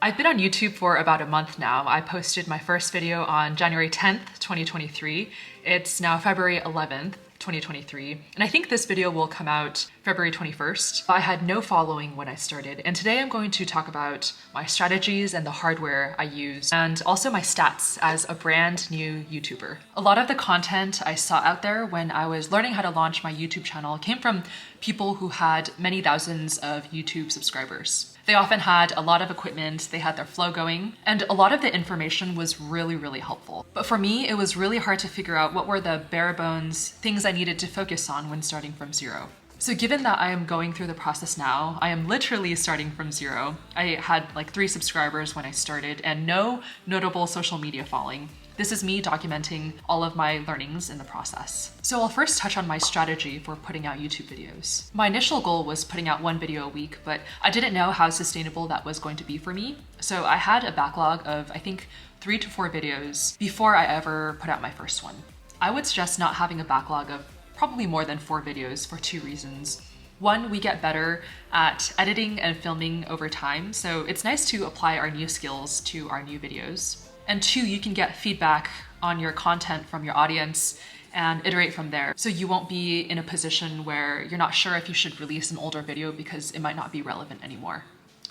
I've been on YouTube for about a month now. I posted my first video on January 10th, 2023. It's now February 11th, 2023, and I think this video will come out February 21st. I had no following when I started, and today I'm going to talk about my strategies and the hardware I use, and also my stats as a brand new YouTuber. A lot of the content I saw out there when I was learning how to launch my YouTube channel came from people who had many thousands of YouTube subscribers. They often had a lot of equipment, they had their flow going, and a lot of the information was really helpful. But for me, it was really hard to figure out what were the bare bones things I needed to focus on when starting from zero. So given that I am going through the process now, I am literally starting from zero. I had like 3 subscribers when I started and no notable social media following. This is me documenting all of my learnings in the process. So I'll first touch on my strategy for putting out YouTube videos. My initial goal was putting out 1 video a week, but I didn't know how sustainable that was going to be for me. So I had a backlog of, I think, 3 to 4 videos before I ever put out my first one. I would suggest not having a backlog of probably more than 4 videos for 2 reasons. One, we get better at editing and filming over time, so it's nice to apply our new skills to our new videos. And 2, you can get feedback on your content from your audience and iterate from there. So you won't be in a position where you're not sure if you should release an older video because it might not be relevant anymore.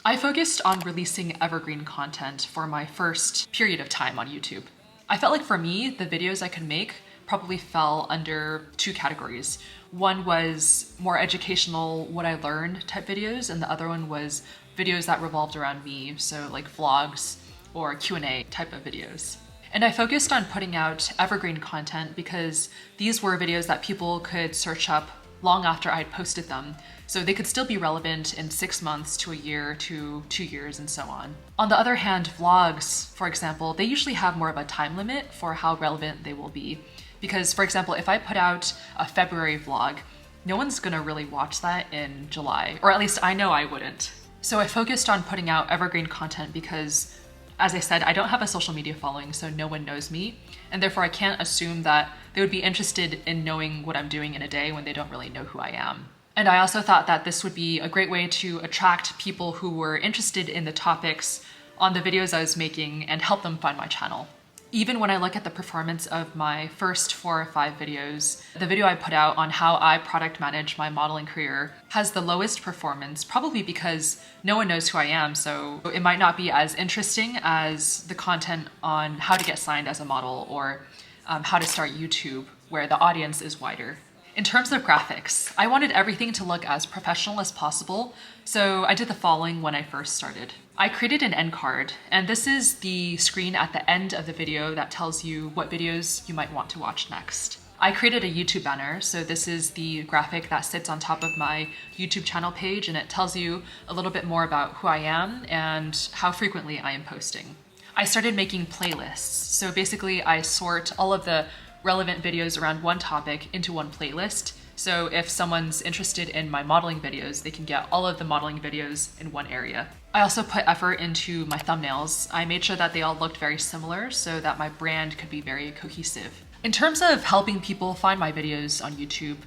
I focused on releasing evergreen content for my first period of time on YouTube. I felt like for me, the videos I could make probably fell under 2 categories. One was more educational, what I learned type videos, and the other one was videos that revolved around me, so like vlogs or Q&A type of videos. And I focused on putting out evergreen content because these were videos that people could search up long after I'd posted them, so they could still be relevant in 6 months to a year to 2 years and so on. On the other hand, vlogs, for example, they usually have more of a time limit for how relevant they will be. Because, for example, if I put out a February vlog, no one's gonna really watch that in July, or at least I know I wouldn't. So I focused on putting out evergreen content because, as I said, I don't have a social media following, so no one knows me, and therefore I can't assume that they would be interested in knowing what I'm doing in a day when they don't really know who I am. And I also thought that this would be a great way to attract people who were interested in the topics on the videos I was making and help them find my channel. Even when I look at the performance of my first 4 or 5 videos, the video I put out on how I product manage my modeling career has the lowest performance, probably because no one knows who I am, so it might not be as interesting as the content on how to get signed as a model or how to start YouTube, where the audience is wider. In terms of graphics, I wanted everything to look as professional as possible, so I did the following when I first started. I created an end card, and this is the screen at the end of the video that tells you what videos you might want to watch next. I created a YouTube banner, so this is the graphic that sits on top of my YouTube channel page, and it tells you a little bit more about who I am and how frequently I am posting. I started making playlists, so basically I sort all of the relevant videos around one topic into one playlist. So if someone's interested in my modeling videos, they can get all of the modeling videos in one area. I also put effort into my thumbnails. I made sure that they all looked very similar so that my brand could be very cohesive. In terms of helping people find my videos on YouTube,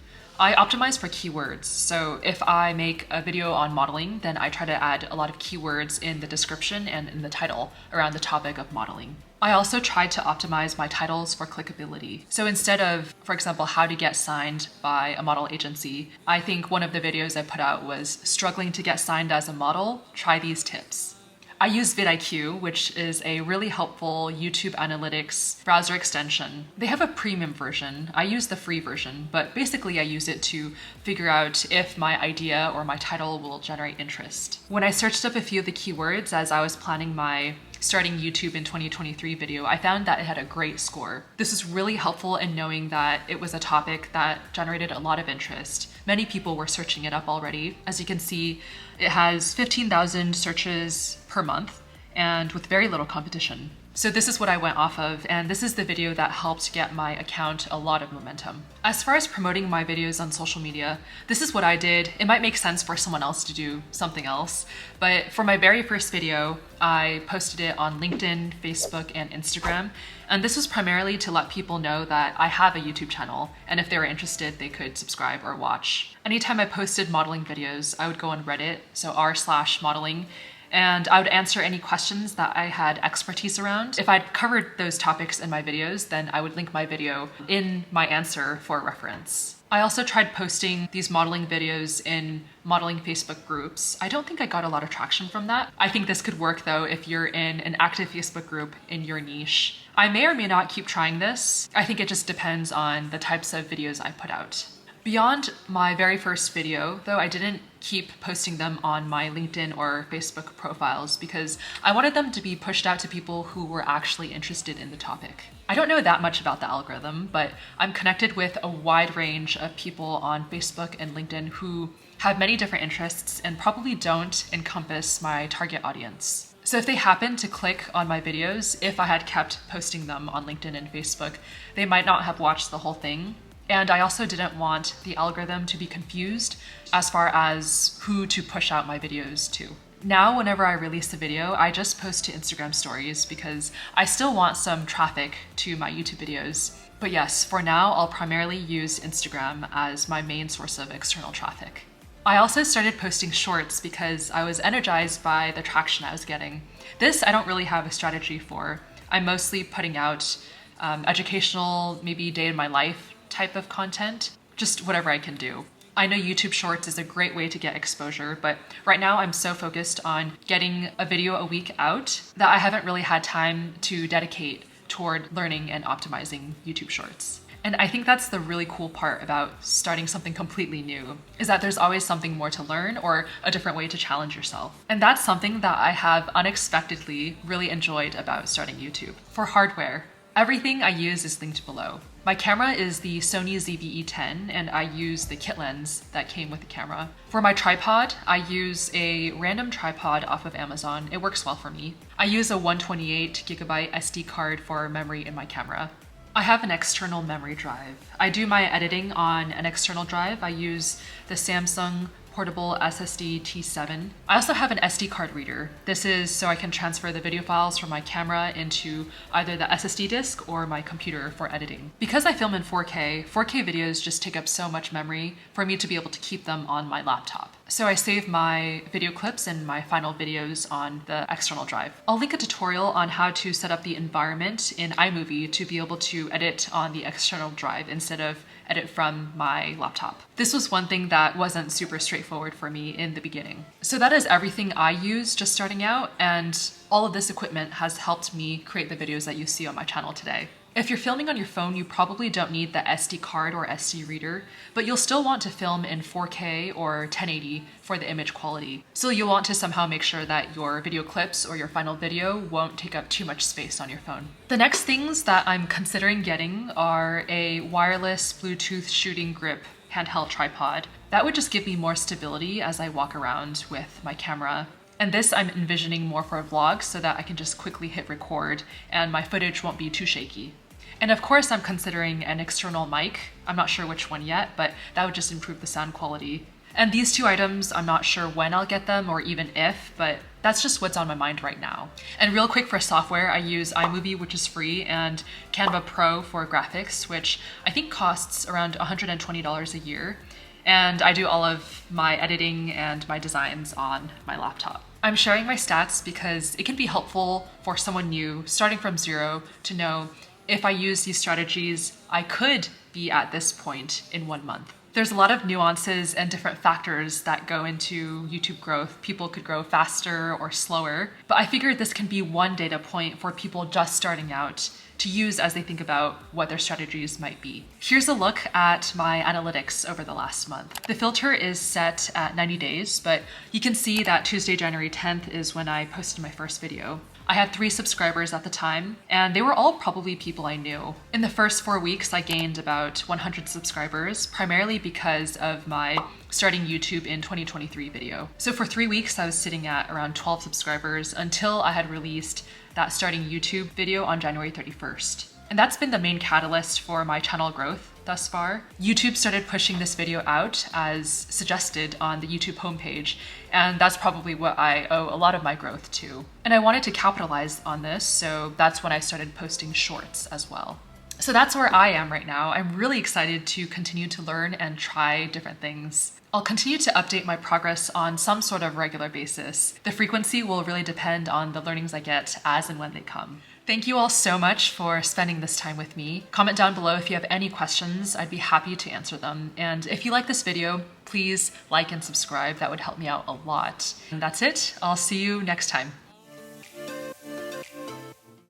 I optimize for keywords. So if I make a video on modeling, then I try to add a lot of keywords in the description and in the title around the topic of modeling. I also tried to optimize my titles for clickability. So instead of, for example, how to get signed by a model agency, I think one of the videos I put out was struggling to get signed as a model, try these tips. I use vidIQ, which is a really helpful YouTube analytics browser extension. They have a premium version. I use the free version, but basically I use it to figure out if my idea or my title will generate interest. When I searched up a few of the keywords as I was planning my starting YouTube in 2023 video, I found that it had a great score. This is really helpful in knowing that it was a topic that generated a lot of interest. Many people were searching it up already. As you can see, it has 15,000 searches per month and with very little competition. So this is what I went off of, and this is the video that helped get my account a lot of momentum. As far as promoting my videos on social media, this is what I did. It might make sense for someone else to do something else, but for my very first video, I posted it on LinkedIn, Facebook, and Instagram, and this was primarily to let people know that I have a YouTube channel, and if they were interested, they could subscribe or watch. Anytime I posted modeling videos, I would go on Reddit, so r/modeling, and I would answer any questions that I had expertise around. If I'd covered those topics in my videos, then I would link my video in my answer for reference. I also tried posting these modeling videos in modeling Facebook groups. I don't think I got a lot of traction from that. I think this could work though if you're in an active Facebook group in your niche. I may or may not keep trying this. I think it just depends on the types of videos I put out. Beyond my very first video, though, I didn't keep posting them on my LinkedIn or Facebook profiles because I wanted them to be pushed out to people who were actually interested in the topic. I don't know that much about the algorithm, but I'm connected with a wide range of people on Facebook and LinkedIn who have many different interests and probably don't encompass my target audience. So if they happen to click on my videos, if I had kept posting them on LinkedIn and Facebook, they might not have watched the whole thing. And I also didn't want the algorithm to be confused as far as who to push out my videos to. Now, whenever I release a video, I just post to Instagram stories because I still want some traffic to my YouTube videos. But yes, for now, I'll primarily use Instagram as my main source of external traffic. I also started posting shorts because I was energized by the traction I was getting. This I don't really have a strategy for. I'm mostly putting out educational, maybe day in my life type of content, just whatever I can do. I know YouTube Shorts is a great way to get exposure, but right now I'm so focused on getting a video a week out that I haven't really had time to dedicate toward learning and optimizing YouTube Shorts. And I think that's the really cool part about starting something completely new, is that there's always something more to learn or a different way to challenge yourself. And that's something that I have unexpectedly really enjoyed about starting YouTube. For hardware, everything I use is linked below. My camera is the Sony ZV-E10 and I use the kit lens that came with the camera. For my tripod, I use a random tripod off of Amazon. It works well for me. I use a 128GB SD card for memory in my camera. I have an external memory drive. I do my editing on an external drive. I use the Samsung portable SSD T7. I also have an SD card reader. This is so I can transfer the video files from my camera into either the SSD disk or my computer for editing. Because I film in 4K, 4K videos just take up so much memory for me to be able to keep them on my laptop. So I save my video clips and my final videos on the external drive. I'll link a tutorial on how to set up the environment in iMovie to be able to edit on the external drive instead of edit from my laptop. This was one thing that wasn't super straightforward for me in the beginning. So that is everything I use just starting out, and all of this equipment has helped me create the videos that you see on my channel today. If you're filming on your phone, you probably don't need the SD card or SD reader, but you'll still want to film in 4K or 1080 for the image quality. So you'll want to somehow make sure that your video clips or your final video won't take up too much space on your phone. The next things that I'm considering getting are a wireless Bluetooth shooting grip handheld tripod. That would just give me more stability as I walk around with my camera. And this I'm envisioning more for a vlog so that I can just quickly hit record and my footage won't be too shaky. And of course I'm considering an external mic. I'm not sure which one yet, but that would just improve the sound quality. And these two items, I'm not sure when I'll get them or even if, but that's just what's on my mind right now. And real quick for software, I use iMovie, which is free, and Canva Pro for graphics, which I think costs around $120 a year. And I do all of my editing and my designs on my laptop. I'm sharing my stats because it can be helpful for someone new starting from zero to know if I use these strategies, I could be at this point in 1 month. There's a lot of nuances and different factors that go into YouTube growth. People could grow faster or slower, but I figured this can be one data point for people just starting out to use as they think about what their strategies might be. Here's a look at my analytics over the last month. The filter is set at 90 days, but you can see that Tuesday, January 10th is when I posted my first video. I had 3 subscribers at the time, and they were all probably people I knew. In the first 4 weeks, I gained about 100 subscribers, primarily because of my starting YouTube in 2023 video. So for 3 weeks, I was sitting at around 12 subscribers until I had released that starting YouTube video on January 31st. And that's been the main catalyst for my channel growth thus far. YouTube started pushing this video out as suggested on the YouTube homepage, and that's probably what I owe a lot of my growth to. And I wanted to capitalize on this, so that's when I started posting shorts as well. So that's where I am right now. I'm really excited to continue to learn and try different things. I'll continue to update my progress on some sort of regular basis. The frequency will really depend on the learnings I get as and when they come. Thank you all so much for spending this time with me. Comment down below if you have any questions. I'd be happy to answer them. And if you like this video, please like and subscribe. That would help me out a lot. And that's it. I'll see you next time.